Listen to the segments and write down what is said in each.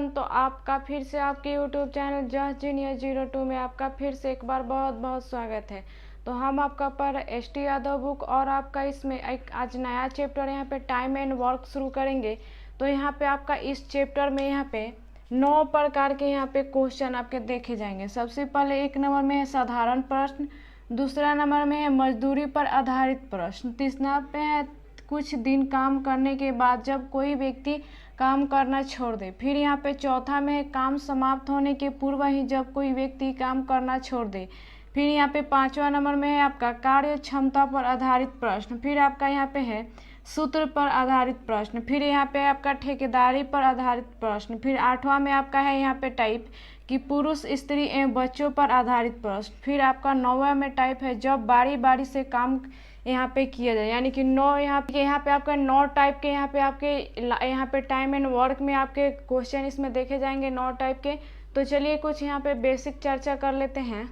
Everyone, तो आपका फिर से आपके यूट्यूब चैनल जस्ट जीनियस 02 में आपका फिर से एक बार बहुत बहुत स्वागत है। तो हम आपका पर एस.टी. यादव बुक और आपका इसमें एक आज नया चैप्टर यहाँ पे टाइम एंड वर्क शुरू करेंगे। तो यहाँ पे आपका इस चैप्टर में यहाँ पे 9 प्रकार के यहाँ पे क्वेश्चन आपके देखे जाएंगे। सबसे पहले 1 नंबर में है साधारण प्रश्न, दूसरा नंबर में है मजदूरी पर आधारित प्रश्न, तीसरा पे है कुछ दिन काम करने के बाद जब कोई व्यक्ति काम करना छोड़ दे, फिर यहाँ पे चौथा में है काम समाप्त होने के पूर्व ही जब कोई व्यक्ति काम करना छोड़ दे, फिर यहाँ पे 5वां नंबर में है आपका कार्य क्षमता पर आधारित प्रश्न, फिर आपका यहाँ पे है सूत्र पर आधारित प्रश्न, फिर यहाँ पे आपका ठेकेदारी पर आधारित प्रश्न, फिर 8वां में आपका है यहाँ पे टाइप कि पुरुष स्त्री एवं बच्चों पर आधारित प्रश्न, फिर आपका 9वां में टाइप है जब बारी बारी से काम यहाँ पे किया जाए, यानी कि 9 यहाँ पे आपका 9 टाइप के यहाँ पे टाइम एंड वर्क में आपके क्वेश्चन इसमें देखे जाएंगे 9 टाइप के। तो चलिए कुछ यहाँ पे बेसिक चर्चा कर लेते हैं।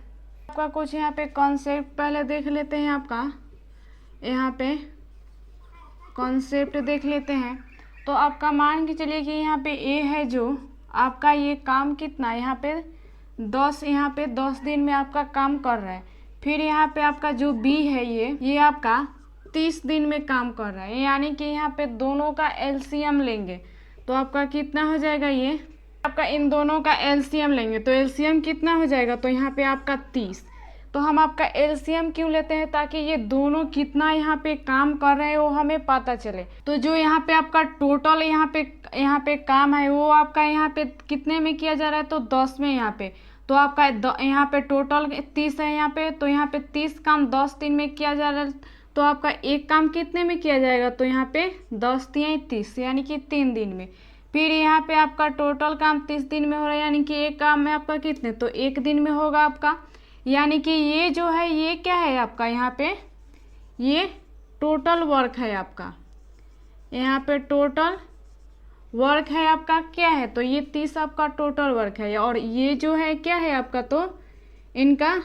आपका कुछ यहाँ पे कॉन्सेप्ट पहले देख लेते हैं। आपका यहाँ पे कॉन्सेप्ट देख लेते हैं। तो आपका मान के चलिए कि यहाँ पे ए है जो आपका ये काम कितना यहाँ पे 10 दिन में आपका काम कर रहा है, फिर यहाँ पे आपका जो बी है ये आपका 30 दिन में काम कर रहा है, यानी कि यहाँ पे दोनों का एलसीएम लेंगे तो आपका कितना हो जाएगा, ये आपका इन दोनों का एलसीएम लेंगे तो एलसीएम कितना हो जाएगा, तो यहाँ पे आपका 30। तो हम आपका एलसीएम क्यों लेते हैं, ताकि ये दोनों कितना यहाँ पे काम कर रहे हैं वो हमें पता चले। तो जो यहाँ पे आपका टोटल यहाँ पे काम है वो आपका यहाँ पे कितने में किया जा रहा है, तो 10 में यहाँ पे। तो आपका यहाँ पे टोटल 30 है यहाँ पे, तो यहाँ पे 30 काम 10 दिन में किया जा रहा है, तो आपका एक काम कितने में किया जाएगा, तो यहाँ पे 10 तियां 30 यानी कि 3 दिन में। फिर यहाँ पे आपका टोटल काम 30 दिन में हो रहा है, यानी कि एक काम में आपका कितने, तो 1 दिन में होगा आपका। यानी कि ये जो है ये क्या है आपका, यहाँ पे ये टोटल वर्क है आपका, यहाँ पे टोटल वर्क है आपका क्या है, तो ये 30 आपका टोटल वर्क है, और ये जो है क्या है आपका, तो इनका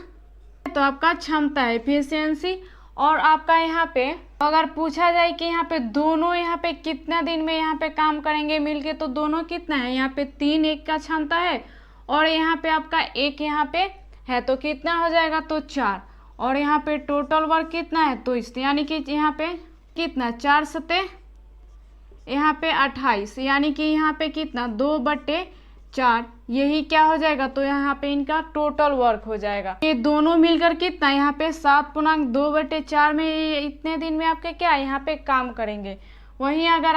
तो आपका क्षमता है एफिशिएंसी। और आपका यहाँ पे अगर पूछा जाए कि यहाँ पे दोनों यहाँ पे कितना दिन में यहाँ पे काम करेंगे मिलके, तो दोनों कितना है, यहाँ पे 3 एक का क्षमता है और यहाँ पे आपका 1 यहाँ पे है, तो कितना हो जाएगा, तो 4। और यहाँ पे टोटल वर्क कितना है, तो इस यानी कि यहाँ पे कितना 4 सते यहाँ पे 28, यानी कि यहाँ पे कितना 2/4 यही क्या हो जाएगा, तो यहाँ पे इनका टोटल वर्क हो जाएगा। ये दोनों मिलकर कितना यहाँ पे 7/2/4 में ये इतने दिन में आपके क्या यहाँ पे काम करेंगे। वहीं अगर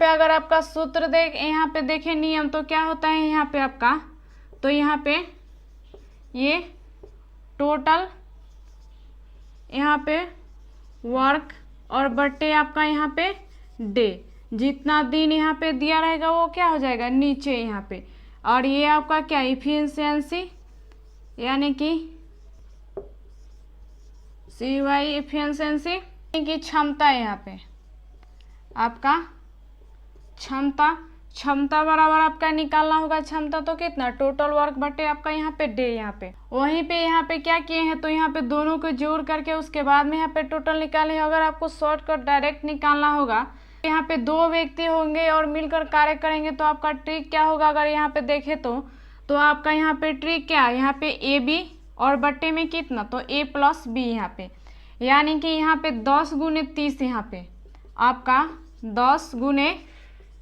अगर आपका सूत्र यहाँ पे देखें नियम, तो क्या होता है यहाँ पे आपका, तो यहाँ पे ये टोटल यहाँ पे वर्क और बट्टे आपका यहाँ पे डे, जितना दिन यहाँ पे दिया रहेगा वो क्या हो जाएगा नीचे यहाँ पे, और ये आपका क्या इफिशिएंसी यानी कि CY इफिशिएंसी की क्षमता है यहाँ पे आपका क्षमता बराबर आपका निकालना होगा क्षमता, तो कितना टोटल वर्क बटे आपका यहाँ पे डे। यहाँ पे क्या किए हैं, तो यहाँ पे दोनों को जोड़ करके उसके बाद में यहाँ पे टोटल निकाले। अगर आपको शॉर्टकट डायरेक्ट निकालना होगा, यहाँ पे 2 व्यक्ति होंगे और मिलकर कार्य करेंगे, तो आपका ट्रिक क्या होगा, अगर यहाँ पे देखे तो आपका यहाँ पे ट्रिक क्या है, यहाँ पे AB और बट्टे में कितना, तो A + B यहाँ पे, यानी कि यहाँ पे 10 × 30 यहाँ पे आपका 10 ×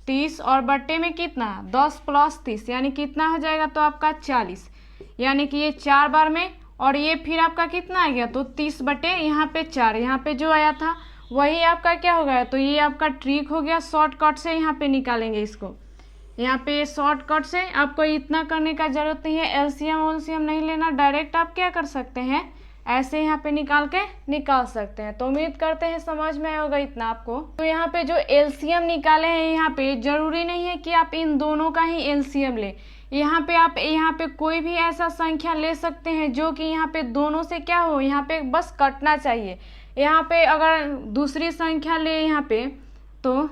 30 और बट्टे में कितना 10 + 30 यानी कितना हो जाएगा, तो आपका 40, यानी कि ये 4 बार में, और ये फिर आपका कितना आ गया, तो 30/4 यहाँ पे जो आया था वही आपका क्या हो गया, तो ये आपका ट्रिक हो गया। शॉर्टकट से यहाँ पे निकालेंगे इसको, यहाँ पे शॉर्टकट से आपको इतना करने का जरूरत नहीं है, एलसीएम नहीं लेना, डायरेक्ट आप क्या कर सकते हैं ऐसे यहाँ पे निकाल सकते हैं। तो उम्मीद करते हैं समझ में होगा इतना आपको। तो यहाँ पे जो एलसीएम निकाले हैं, यहाँ पे जरूरी नहीं है कि आप इन दोनों का ही एलसीएम ले, यहाँ पे आप कोई भी ऐसा संख्या ले सकते हैं जो कि यहाँ पे दोनों से क्या हो, यहाँ पे बस कटना चाहिए। यहाँ पे अगर दूसरी संख्या ले यहाँ पे, तो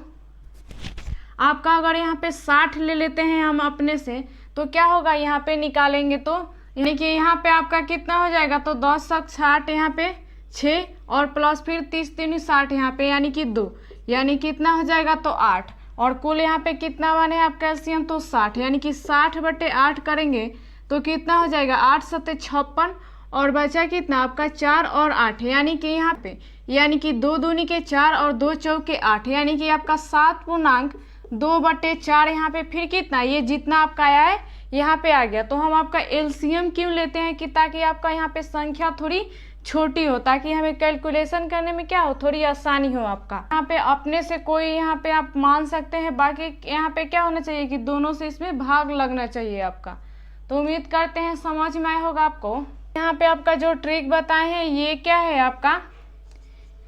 आपका अगर यहाँ पे 60 ले लेते हैं हम अपने से, तो क्या होगा यहाँ पे निकालेंगे, तो यानी कि यहाँ पे आपका कितना हो जाएगा, तो 10 × 60 यहाँ पे 6 और प्लस फिर 30 × 3 = 60 यहाँ पे, यानी कि 2, यानी कितना हो जाएगा, तो 8। और कुल यहाँ पे कितना मान है आपका एलसीएम, तो 60, यानी कि 60/8 करेंगे तो कितना हो जाएगा 8 7 56 और बचा कितना आपका 4 और 8, यानी कि यहाँ पे यानी कि 2 दूनी के 4 और 2 चौके 8, यानी कि आपका 7/2/4 यहाँ पे फिर कितना ये जितना आपका आया है यहाँ पे आ गया। तो हम आपका एलसीएम क्यों लेते हैं कि ताकि आपका यहाँ पे संख्या थोड़ी छोटी हो, ताकि हमें कैलकुलेशन करने में क्या हो थोड़ी आसानी हो आपका। यहाँ पे अपने से कोई यहाँ पे आप मान सकते हैं, बाकी यहाँ पे क्या होना चाहिए कि दोनों से इसमें भाग लगना चाहिए आपका। तो उम्मीद करते हैं समझ में आया होगा आपको। यहाँ पे आपका जो ट्रिक बताए हैं ये क्या है आपका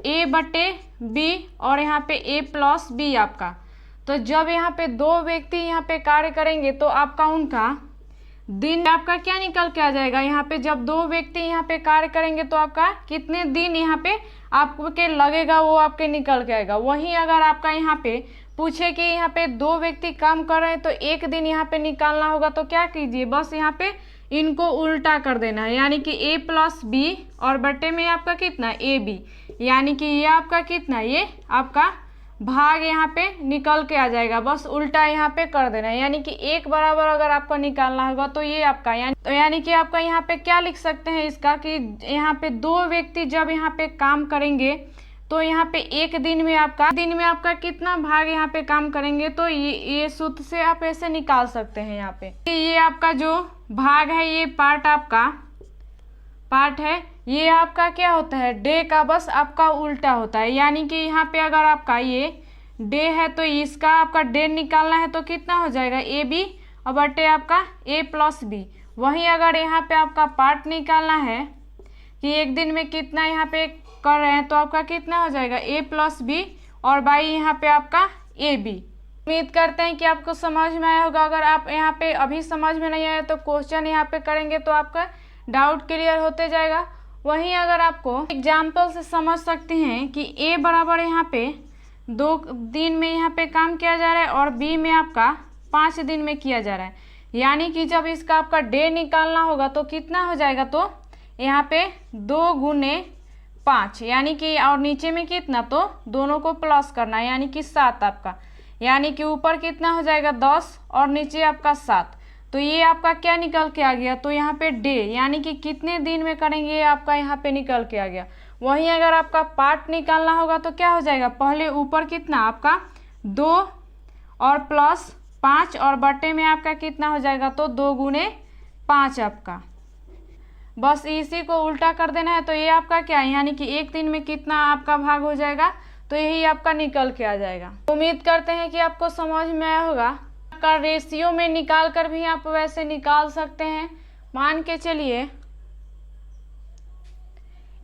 A/B और यहाँ पे A+B आपका। तो जब यहाँ पे 2 व्यक्ति यहाँ पे कार्य करेंगे तो आपका उनका दिन आपका क्या निकल के आ जाएगा। यहाँ पे जब 2 व्यक्ति यहाँ पे कार्य करेंगे तो आपका कितने दिन यहाँ पे आपके लगेगा वो आपके निकल के आएगा। वहीं अगर आपका यहाँ पे पूछे कि यहाँ पे 2 व्यक्ति काम कर रहे हैं तो 1 दिन यहाँ पे निकालना होगा, तो क्या कीजिए बस यहाँ पे इनको उल्टा कर देना है, यानी कि A+B और बटे में आपका कितना AB, यानी कि ये आपका कितना ये आपका भाग यहाँ पे निकल के आ जाएगा, बस उल्टा यहाँ पे कर देना है। यानी कि 1 बराबर अगर आपको निकालना होगा तो ये आपका यानी कि आपका यहाँ पे क्या लिख सकते हैं इसका कि यहाँ पे 2 व्यक्ति जब यहाँ पे काम करेंगे तो यहाँ पे 1 दिन में आपका कितना भाग यहाँ पे काम करेंगे, तो ये सूत्र से आप ऐसे निकाल सकते हैं। यहाँ पे ये आपका जो भाग है ये पार्ट है ये आपका क्या होता है डे का बस आपका उल्टा होता है। यानी कि यहाँ पे अगर आपका ये डे है तो इसका आपका डे निकालना है तो कितना हो जाएगा AB और बटे आपका A+B। वहीं अगर यहाँ पे आपका पार्ट निकालना है कि 1 दिन में कितना यहाँ पे कर रहे हैं तो आपका कितना हो जाएगा A+B और बाई यहाँ पे आपका AB। उम्मीद करते हैं कि आपको समझ में आया होगा। अगर आप यहाँ पे अभी समझ में नहीं आया तो क्वेश्चन यहाँ पे करेंगे तो आपका डाउट क्लियर होते जाएगा। वहीं अगर आपको एग्जाम्पल से समझ सकते हैं कि A बराबर यहाँ पे 2 दिन में यहाँ पे काम किया जा रहा है और B में आपका 5 दिन में किया जा रहा है, यानी कि जब इसका आपका डे निकालना होगा तो कितना हो जाएगा, तो यहाँ पे 2 गुने 5 यानी कि और नीचे में कितना तो दोनों को प्लस करना है, यानी कि 7 आपका, यानी कि ऊपर कितना हो जाएगा 10 और नीचे आपका 7। तो ये आपका क्या निकल के आ गया, तो यहाँ पे डे यानी कि कितने दिन में करेंगे ये आपका यहाँ पे निकल के आ गया। वहीं अगर आपका पार्ट निकालना होगा तो क्या हो जाएगा, पहले ऊपर कितना आपका 2 और प्लस 5 और बटे में आपका कितना हो जाएगा, तो 2 गुने 5 आपका, बस इसी को उल्टा कर देना है। तो ये आपका क्या है यानी कि 1 दिन में कितना आपका भाग हो जाएगा, तो यही आपका निकल के आ जाएगा। उम्मीद करते हैं कि आपको समझ में आया होगा। का रेशियो में निकाल कर भी आप वैसे निकाल सकते हैं। मान के चलिए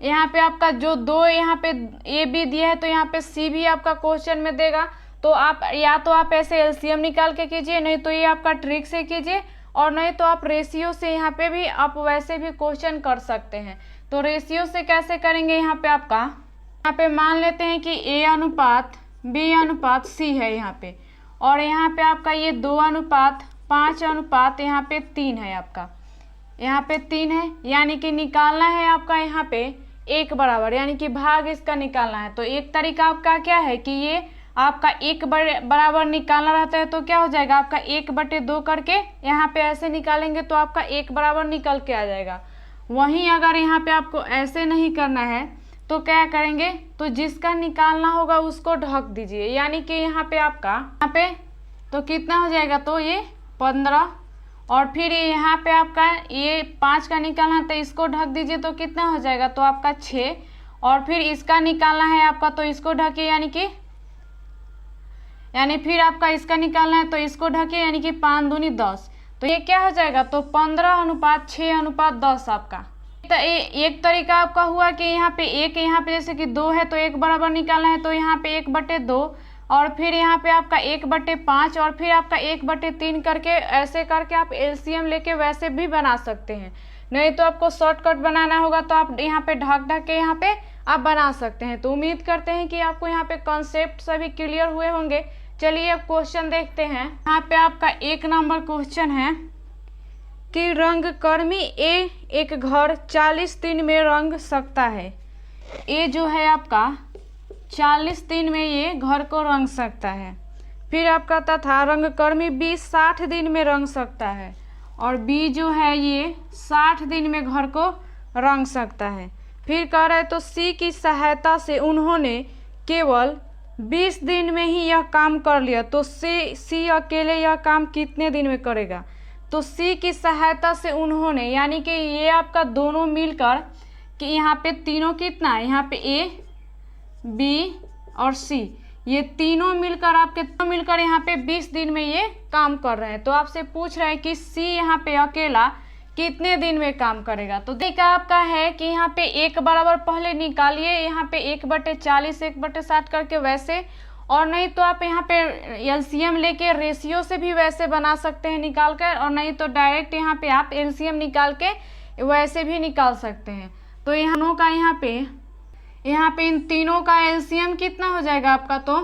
यहाँ पे आपका जो 2 यहाँ पे AB दिया है तो यहाँ पे C भी आपका क्वेश्चन में देगा, तो आप या तो आप ऐसे एलसीएम निकाल के कीजिए, नहीं तो ये आपका ट्रिक से कीजिए, और नहीं तो आप रेशियो से यहाँ पे भी आप वैसे भी क्वेश्चन कर सकते हैं। तो रेशियो से कैसे करेंगे, यहाँ पे आपका यहाँ पे मान लेते हैं कि A/B/C है यहाँ पे, और यहाँ पे आपका ये 2:5 यहाँ पे 3 है आपका, यहाँ पे 3 है, यानी कि निकालना है आपका यहाँ पे 1 बराबर, यानी कि भाग इसका निकालना है। तो एक तरीका आपका क्या है कि ये आपका 1 बराबर निकालना रहता है तो क्या हो जाएगा आपका 1/2 करके यहाँ पे ऐसे निकालेंगे तो आपका 1 बराबर निकल के आ जाएगा। वहीं अगर यहाँ पे आपको ऐसे नहीं करना है तो क्या करेंगे, तो जिसका निकालना होगा उसको ढक दीजिए, यानी कि यहाँ पे आपका यहाँ पे तो कितना हो जाएगा, तो ये 15 और फिर यहाँ पे आपका ये 5 का निकालना है तो इसको ढक दीजिए तो कितना हो जाएगा, तो आपका 6 और फिर इसका निकालना है आपका तो इसको ढकिए, यानी फिर आपका इसका निकालना है तो इसको ढकिए, यानी कि 5 दूनी 10। तो ये क्या हो जाएगा, तो 15:6:10 आपका। तो एक तरीका आपका हुआ कि यहाँ पे यहाँ पे जैसे कि 2 है तो 1 बराबर निकालना है तो यहाँ पे 1/2 और फिर यहाँ पे आपका 1/5 और फिर आपका 1/3 करके ऐसे करके आप एलसीएम लेके वैसे भी बना सकते हैं। नहीं तो आपको शॉर्टकट बनाना होगा तो आप यहाँ पे ढक के यहाँ पे आप बना सकते हैं। तो उम्मीद करते हैं कि आपको यहाँ पे कॉन्सेप्ट सभी क्लियर हुए होंगे। चलिए अब क्वेश्चन देखते हैं। यहाँ पे आपका 1 नंबर क्वेश्चन है कि रंगकर्मी ए एक घर 40 दिन में रंग सकता है। ए जो है आपका 40 दिन में ये घर को रंग सकता है। फिर आपका तथा रंगकर्मी बी 60 दिन में रंग सकता है, और बी जो है ये 60 दिन में घर को रंग सकता है। फिर कह रहे तो सी की सहायता से उन्होंने केवल 20 दिन में ही यह काम कर लिया, तो सी अकेले यह काम कितने दिन में करेगा? तो सी की सहायता से उन्होंने, यानी कि ये आपका दोनों मिलकर कि यहाँ पे तीनों कितना है, यहाँ पे ए बी और सी, ये तीनों मिलकर यहाँ पे 20 दिन में ये काम कर रहे हैं। तो आपसे पूछ रहा है कि सी यहाँ पे अकेला कितने दिन में काम करेगा। तो देखा आपका है कि यहाँ पे 1 बराबर पहले निकालिए, यहाँ पे 1/40 1/60 करके वैसे, और नहीं तो आप यहाँ पे एलसीएम लेके रेशियो से भी वैसे बना सकते हैं निकाल कर, और नहीं तो डायरेक्ट यहाँ पे आप एलसीएम निकाल के वैसे भी निकाल सकते हैं। तो यहाँ पे इन तीनों का एलसीएम कितना हो जाएगा आपका? तो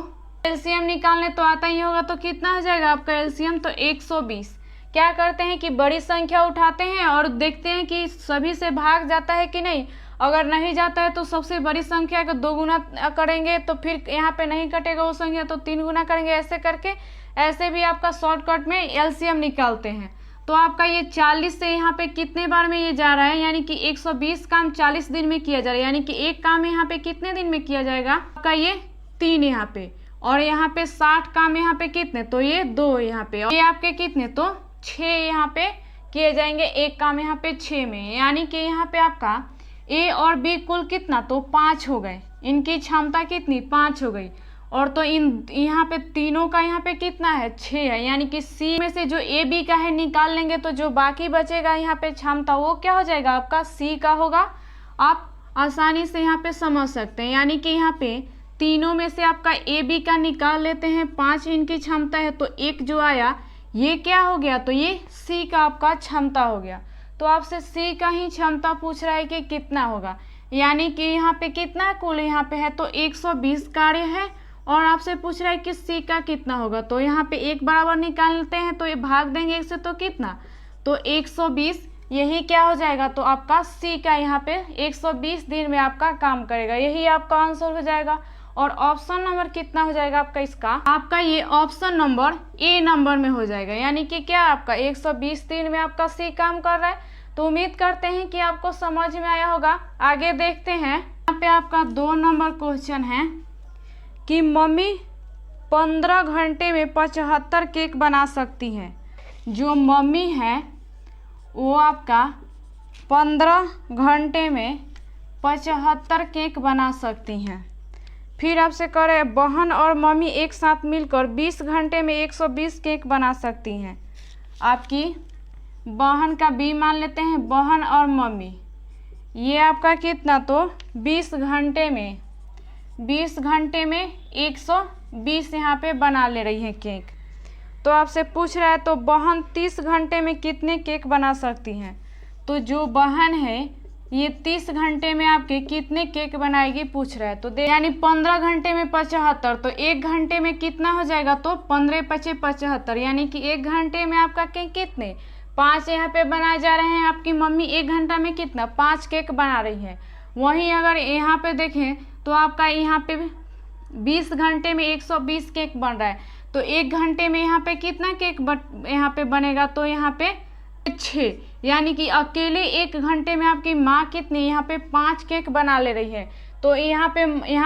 एलसीएम निकालने तो आता ही होगा, तो कितना हो जाएगा आपका एलसीएम? तो 120। क्या करते हैं कि बड़ी संख्या उठाते हैं और देखते हैं कि सभी से भाग जाता है कि नहीं। अगर नहीं जाता है तो सबसे बड़ी संख्या का 2 गुना करेंगे, तो फिर यहाँ पे नहीं कटेगा वो संख्या तो 3 गुना करेंगे, ऐसे करके ऐसे भी आपका शॉर्टकट में एलसीएम निकालते हैं। तो आपका ये 40 से यहाँ पे कितने बार में ये जा रहा है, यानी कि 120 काम 40 दिन में किया जा रहा है, यानी कि एक काम यहाँ पे कितने दिन में किया जाएगा आपका? ये 3 यहाँ पे, और यहाँ पे 60 काम यहाँ पे कितने? तो ये 2 यहाँ पे, और ये आपके कितने? तो 6 यहाँ पे किए जाएंगे एक काम यहाँ पे 6 में, यानी कि यहाँ पे आपका ए और बी कुल कितना? तो 5 हो गए, इनकी क्षमता कितनी? 5 हो गई। और तो इन यहाँ पे तीनों का यहाँ पे कितना है? 6 है, यानी कि सी में से जो ए बी का है निकाल लेंगे, तो जो बाकी बचेगा यहाँ पे क्षमता वो क्या हो जाएगा आपका? सी का होगा। आप आसानी से यहाँ पे समझ सकते हैं, यानी कि यहाँ पे तीनों में से आपका ए बी का निकाल लेते हैं, 5 इनकी क्षमता है, तो एक जो आया ये क्या हो गया? तो ये सी का आपका क्षमता हो गया। तो आपसे सी का ही क्षमता पूछ रहा है कि कितना होगा, यानी कि यहाँ पे कितना कुल यहाँ पे है? तो 120 कार्य है, और आपसे पूछ रहा है कि सी का कितना होगा। तो यहाँ पे 1 बराबर निकालते हैं, तो ये भाग देंगे 1 से, तो कितना? तो 120, यही क्या हो जाएगा? तो आपका सी का यहाँ पे 120 दिन में आपका काम करेगा, यही आपका आंसर हो जाएगा। और ऑप्शन नंबर कितना हो जाएगा आपका इसका? आपका ये ऑप्शन नंबर ए नंबर में हो जाएगा, यानी कि क्या आपका 120 दिन में आपका सी काम कर रहा है। तो उम्मीद करते हैं कि आपको समझ में आया होगा। आगे देखते हैं, यहाँ पे आपका 2 नंबर क्वेश्चन है कि मम्मी 15 घंटे में 75 केक बना सकती हैं। जो मम्मी है वो आपका 15 घंटे में 75 केक बना सकती हैं। फिर आपसे कह रहे हैं बहन और मम्मी एक साथ मिलकर 20 घंटे में 120 केक बना सकती हैं। आपकी बहन का बी मान लेते हैं, बहन और मम्मी, ये आपका कितना? तो 20 घंटे में 120 यहाँ पे बना ले रही है केक। तो आपसे पूछ रहा है तो बहन 30 घंटे में कितने केक बना सकती हैं। तो जो बहन है ये 30 घंटे में आपके कितने केक बनाएगी पूछ रहा है। तो यानी 15 घंटे में 75, तो 1 घंटे में कितना हो जाएगा? तो 15 × 5 = 75, यानी कि 1 घंटे में आपका केक कितने? 5 यहाँ पे बनाए जा रहे हैं। आपकी मम्मी 1 घंटा में कितना? 5 केक बना रही है। वहीं अगर यहाँ पे देखें तो आपका यहाँ पे 20 घंटे में 120 केक बन रहा है, तो 1 घंटे में यहाँ पे कितना केक यहाँ पे बनेगा? तो यहाँ पे 6, यानी कि अकेले 1 घंटे में आपकी माँ कितनी यहाँ पे 5 केक बना ले रही है। तो यहाँ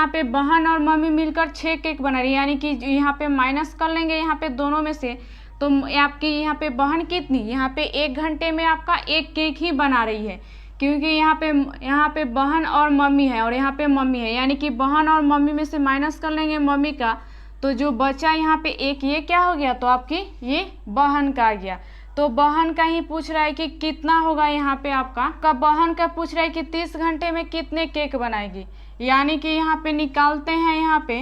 पे बहन और मम्मी मिलकर 6 केक बना रही है, यानी कि यहाँ पे माइनस कर लेंगे यहाँ पे दोनों में से, तो आपकी यहाँ पे बहन कितनी यहाँ पे 1 घंटे में आपका 1 केक ही बना रही है, क्योंकि यहाँ पे बहन और मम्मी है और यहाँ पे मम्मी है, यानी कि बहन और मम्मी में से माइनस कर लेंगे मम्मी का, तो जो बचा यहाँ पे 1, ये क्या हो गया? तो आपकी ये बहन का आ गया। तो बहन का ही पूछ रहा है कि कितना होगा यहाँ पे आपका बहन का पूछ रहा है कि 30 घंटे में कितने केक बनाएगी, यानी कि यहाँ पे निकालते हैं, यहाँ पे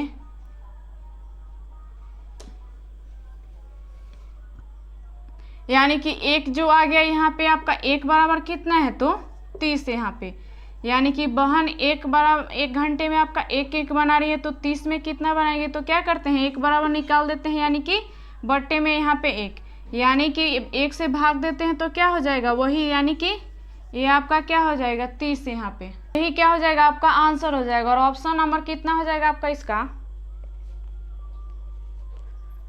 यानी कि 1 जो आ गया यहाँ पे आपका 1 बराबर कितना है? तो 30 यहाँ पे, यानी कि बहन 1 घंटे में आपका 1 केक बना रही है, तो 30 में कितना बनाएगी? तो क्या करते हैं 1 बराबर निकाल देते हैं, यानी कि बट्टे में यहाँ पे 1, यानी कि 1 से भाग देते हैं तो क्या हो जाएगा? वही, यानी कि ये आपका क्या हो जाएगा? 30 यहाँ पे, यही क्या हो जाएगा? आपका आंसर हो जाएगा। और ऑप्शन नंबर कितना हो जाएगा आपका इसका?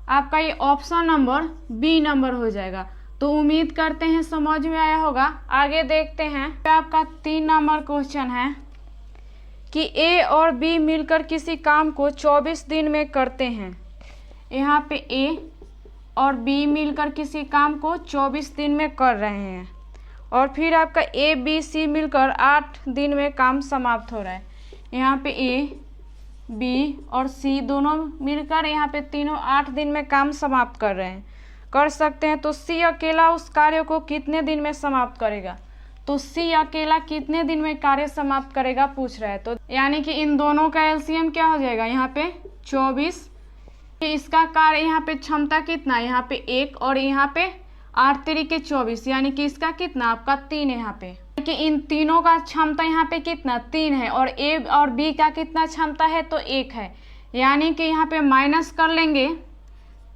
आपका ये ऑप्शन नंबर बी नंबर हो जाएगा। तो उम्मीद करते हैं समझ में आया होगा। आगे देखते हैं, आपका 3 नंबर क्वेश्चन है कि ए और बी मिलकर किसी काम को 24 दिन में करते हैं। यहाँ पे ए और बी मिलकर किसी काम को 24 दिन में कर रहे हैं और फिर आपका ए बी सी मिलकर 8 दिन में काम समाप्त हो रहा है। यहाँ पे ए बी और सी दोनों मिलकर यहाँ पे तीनों 8 दिन में काम समाप्त कर रहे हैं, कर सकते हैं। तो सी अकेला उस कार्य को कितने दिन में समाप्त करेगा? तो सी अकेला कितने दिन में कार्य समाप्त करेगा पूछ रहा है। तो यानी कि इन दोनों का एलसीएम क्या हो जाएगा? यहाँ पे 24, इसका कार्य यहाँ पे क्षमता कितना? यहाँ पे 1 और यहाँ पे 8 तरीके 24, यानी कि इसका कितना? आपका 3 है। यहाँ पे कि इन तीनों का क्षमता यहाँ पे कितना? 3 है और ए और बी का कितना क्षमता है? तो 1 है। यानी कि यहाँ पे माइनस कर लेंगे,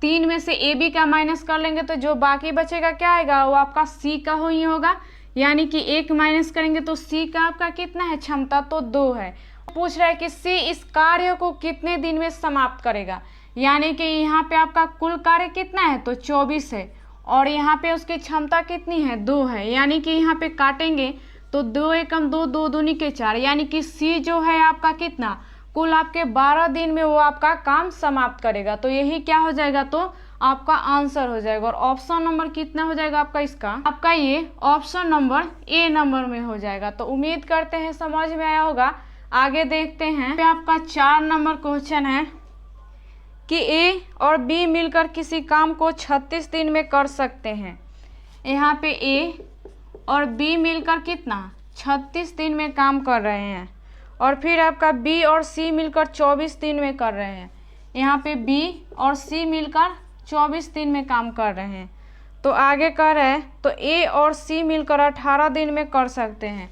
3 में से ए बी का माइनस कर लेंगे तो जो बाकी बचेगा क्या आएगा? वो आपका सी का ही होगा। यानी कि 1 माइनस करेंगे तो सी का आपका कितना है क्षमता? तो 2 है। पूछ रहा है कि सी इस कार्य को कितने दिन में समाप्त करेगा। यानी कि यहाँ पे आपका कुल कार्य कितना है? तो 24 है और यहाँ पे उसकी क्षमता कितनी है? 2 है। यानी कि यहाँ पे काटेंगे तो 2 एकम 2, 2 दूनी के 4, यानी कि सी जो है आपका कितना? कुल आपके 12 दिन में वो आपका काम समाप्त करेगा। तो यही क्या हो जाएगा? तो आपका आंसर हो जाएगा। और ऑप्शन नंबर कितना हो जाएगा आपका इसका? आपका ये ऑप्शन नंबर ए नंबर में हो जाएगा। तो उम्मीद करते हैं समझ में आया होगा। आगे देखते हैं, आपका 4 नंबर क्वेश्चन है कि ए और बी मिलकर किसी काम को 36 दिन में कर सकते हैं। यहाँ पे ए और बी मिलकर कितना? 36 दिन में काम कर रहे हैं और फिर आपका बी और सी मिलकर 24 दिन में कर रहे हैं। यहाँ पे बी और सी मिलकर 24 दिन में काम कर रहे हैं। तो आगे कर रहे हैं तो ए और सी मिलकर 18 दिन में कर सकते हैं।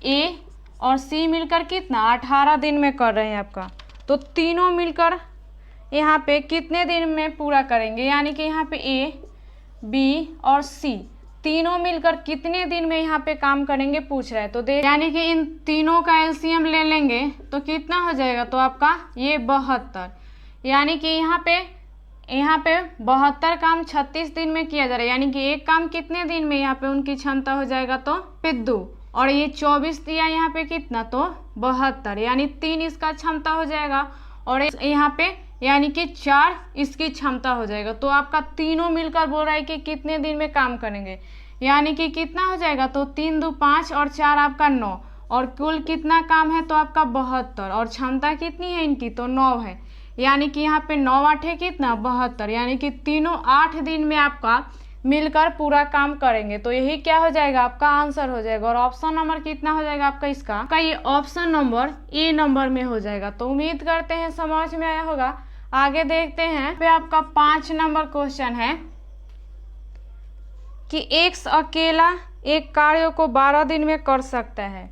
ए और सी मिलकर कितना? 18 दिन में कर रहे हैं आपका। तो तीनों मिलकर यहाँ पे कितने दिन में पूरा करेंगे? यानी कि यहाँ पे ए बी और सी तीनों मिलकर कितने दिन में यहाँ पे काम करेंगे पूछ रहा है। तो देख, यानी कि इन तीनों का एलसीएम ले लेंगे तो कितना हो जाएगा? तो आपका ये 72, यानी कि यहाँ पे 72 काम 36 दिन में किया जा रहा है। यानी कि एक काम कितने दिन में यहाँ पे उनकी क्षमता हो जाएगा? तो फिर 2 और ये 24 दिया यहाँ पे कितना? तो 72, यानी 3 इसका क्षमता हो जाएगा और यहाँ पे यानी कि 4 इसकी क्षमता हो जाएगा। तो आपका तीनों मिलकर बोल रहा है कि कितने दिन में काम करेंगे। यानी कि कितना हो जाएगा? तो 3 2 5 और 4 आपका 9 और कुल कितना काम है? तो आपका 72 और क्षमता कितनी है इनकी? तो 9 है। यानी कि यहाँ पे 9 8 है कितना? 72, यानी कि तीनों 8 दिन में आपका मिलकर पूरा काम करेंगे। तो यही क्या हो जाएगा? आपका आंसर हो जाएगा। और ऑप्शन नंबर कितना हो जाएगा आपका इसका? आपका ये ऑप्शन नंबर ए नंबर में हो जाएगा। तो उम्मीद करते हैं समझ में आया होगा। आगे देखते हैं, पे आपका 5 नंबर क्वेश्चन है कि एक्स अकेला एक कार्य को 12 दिन में कर सकता है।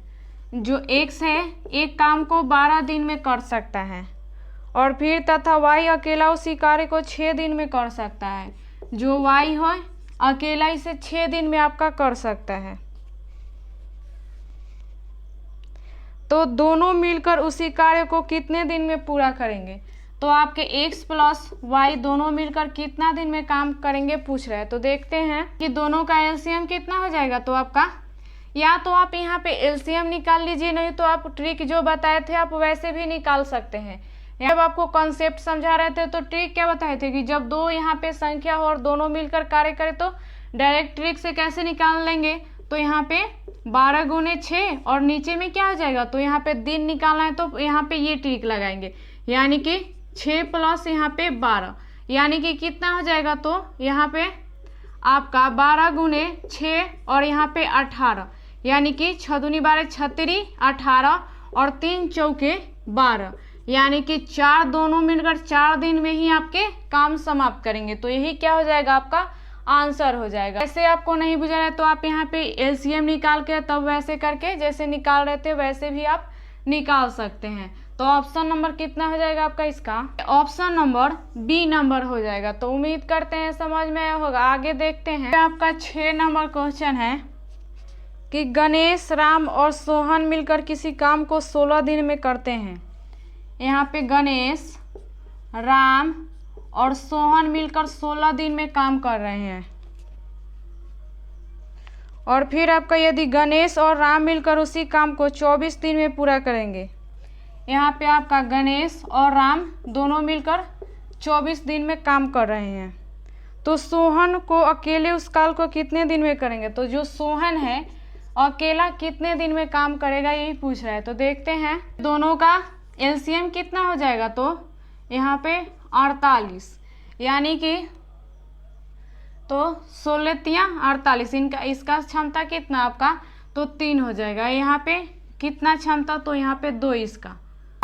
जो एक्स है एक काम को 12 दिन में कर सकता है और फिर तथा वाई अकेला उसी कार्य को 6 दिन में कर सकता है। जो वाई हो अकेला इसे 6 दिन में आपका कर सकता है। तो दोनों मिलकर उसी कार्य को कितने दिन में पूरा करेंगे? तो आपके x प्लस वाई दोनों मिलकर कितना दिन में काम करेंगे पूछ रहा है। तो देखते हैं कि दोनों का एलसीएम कितना हो जाएगा। तो आपका या तो आप यहाँ पे एलसीएम निकाल लीजिए, नहीं तो आप ट्रिक जो बताए थे आप वैसे भी निकाल सकते हैं। जब आपको कॉन्सेप्ट समझा रहे थे तो ट्रिक क्या बताए थे कि जब दो यहाँ पे संख्या हो और दोनों मिलकर कार्य करे तो डायरेक्ट ट्रिक से कैसे निकाल लेंगे। तो यहाँ पे 12 गुने 6 और नीचे में क्या हो जाएगा? तो यहाँ पे दिन निकालना है तो यहाँ पे ये ट्रिक लगाएंगे, यानी कि 6 प्लस यहाँ पे 12, यानी कि कितना हो जाएगा? तो यहाँ पे आपका 12 गुने 6 और यहाँ पे 18, यानी कि 6 दूनी 12 36 18 और 3 चौके 12, यानी कि 4 दोनों मिलकर 4 दिन में ही आपके काम समाप्त करेंगे। तो यही क्या हो जाएगा? आपका आंसर हो जाएगा। ऐसे आपको नहीं बुझा रहा है तो आप यहाँ पे एलसीएम निकाल के तब वैसे करके जैसे निकाल रहे थे वैसे भी आप निकाल सकते हैं। तो ऑप्शन नंबर कितना हो जाएगा आपका इसका? ऑप्शन नंबर बी नंबर हो जाएगा। तो उम्मीद करते हैं समझ में आया होगा। आगे देखते हैं, आपका 6 नंबर क्वेश्चन है कि गणेश, राम और सोहन मिलकर किसी काम को 16 दिन में करते हैं। यहाँ पे गणेश, राम और सोहन मिलकर 16 दिन में काम कर रहे हैं। और फिर आपका यदि गणेश और राम मिलकर उसी काम को 24 दिन में पूरा करेंगे, यहाँ पे आपका गणेश और राम दोनों मिलकर 24 दिन में काम कर रहे हैं, तो सोहन को अकेले उस काल को कितने दिन में करेंगे। तो जो सोहन है अकेला कितने दिन में काम करेगा यही पूछ रहा है। तो देखते हैं दोनों का एलसीएम कितना हो जाएगा। तो यहाँ पे 48, यानी कि तो 16 तियां 48, इनका इसका क्षमता कितना आपका तो 3 हो जाएगा। यहाँ पे कितना क्षमता तो यहाँ पे 2 इसका।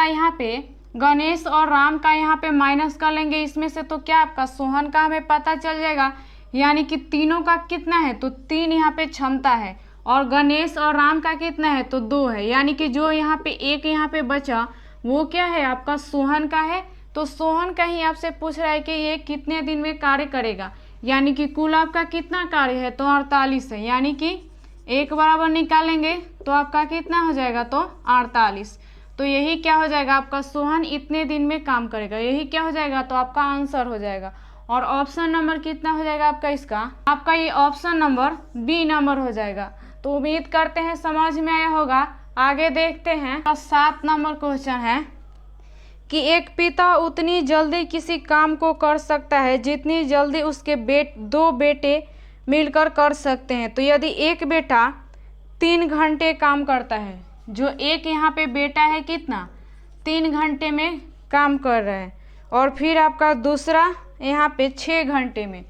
यहाँ पे गणेश और राम का यहाँ पे माइनस कर लेंगे इसमें से, तो क्या आपका सोहन का हमें पता चल जाएगा, यानी कि तीनों का कितना है तो 3 यहाँ पे क्षमता है, और गणेश और राम का कितना है तो 2 है, यानी कि जो यहाँ पे एक यहाँ पे बचा वो क्या है आपका सोहन का है। तो सोहन का ही आपसे पूछ रहा है कि ये कितने दिन में कार्य करेगा, यानी कि कुल आपका कितना कार्य है तो 48 है, यानी कि 1 बराबर निकालेंगे तो आपका कितना हो जाएगा तो 48। तो यही क्या हो जाएगा आपका सोहन इतने दिन में काम करेगा, यही क्या हो जाएगा तो आपका आंसर हो जाएगा। और ऑप्शन नंबर कितना हो जाएगा आपका इसका, आपका ये ऑप्शन नंबर बी नंबर हो जाएगा। तो उम्मीद करते हैं समझ में आया होगा। आगे देखते हैं 7 नंबर क्वेश्चन है कि एक पिता उतनी जल्दी किसी काम को कर सकता है जितनी जल्दी उसके 2 बेटे मिलकर कर सकते हैं। तो यदि एक बेटा 3 घंटे काम करता है, जो एक यहाँ पे बेटा है कितना 3 घंटे में काम कर रहा है, और फिर आपका दूसरा यहाँ पे 6 घंटे में,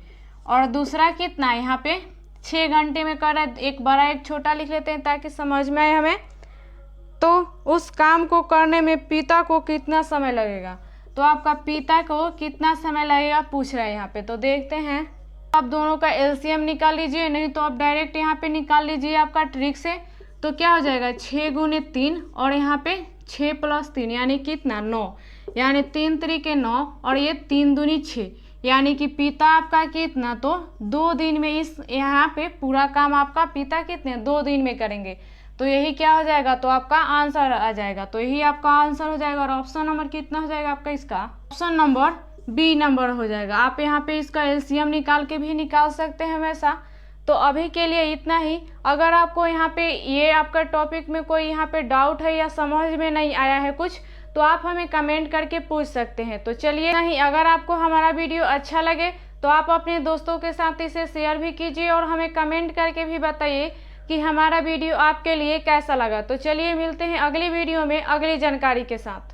और दूसरा कितना यहाँ पे 6 घंटे में कर रहा है। एक बड़ा एक छोटा लिख लेते हैं ताकि समझ में आए हमें। तो उस काम को करने में पिता को कितना समय लगेगा, तो आपका पिता को कितना समय लगेगा पूछ रहा है यहाँ पे। तो देखते हैं, आप दोनों का एलसीएम निकाल लीजिए, नहीं तो आप डायरेक्ट यहाँ पे निकाल लीजिए आपका ट्रिक से। तो क्या हो जाएगा 6 गुने 3, और यहाँ पे 6 प्लस 3 यानी कितना 9, यानी 3 तरीके 9, और ये 3 दूनी 6, यानी कि पिता आपका कितना तो 2 दिन में इस यहाँ पे पूरा काम आपका पिता कितने 2 दिन में करेंगे। तो यही क्या हो जाएगा तो आपका आंसर आ जाएगा। तो यही आपका आंसर हो जाएगा। और ऑप्शन नंबर कितना हो जाएगा आपका इसका, ऑप्शन नंबर बी नंबर हो जाएगा। आप यहाँ पे इसका एलसीएम निकाल के भी निकाल सकते हैं हमेशा। तो अभी के लिए इतना ही। अगर आपको यहाँ पे ये आपका टॉपिक में कोई यहाँ पे डाउट है या समझ में नहीं आया है कुछ, तो आप हमें कमेंट करके पूछ सकते हैं। तो चलिए नहीं, अगर आपको हमारा वीडियो अच्छा लगे तो आप अपने दोस्तों के साथ इसे शेयर भी कीजिए, और हमें कमेंट करके भी बताइए कि हमारा वीडियो आपके लिए कैसा लगा। तो चलिए मिलते हैं अगली वीडियो में अगली जानकारी के साथ।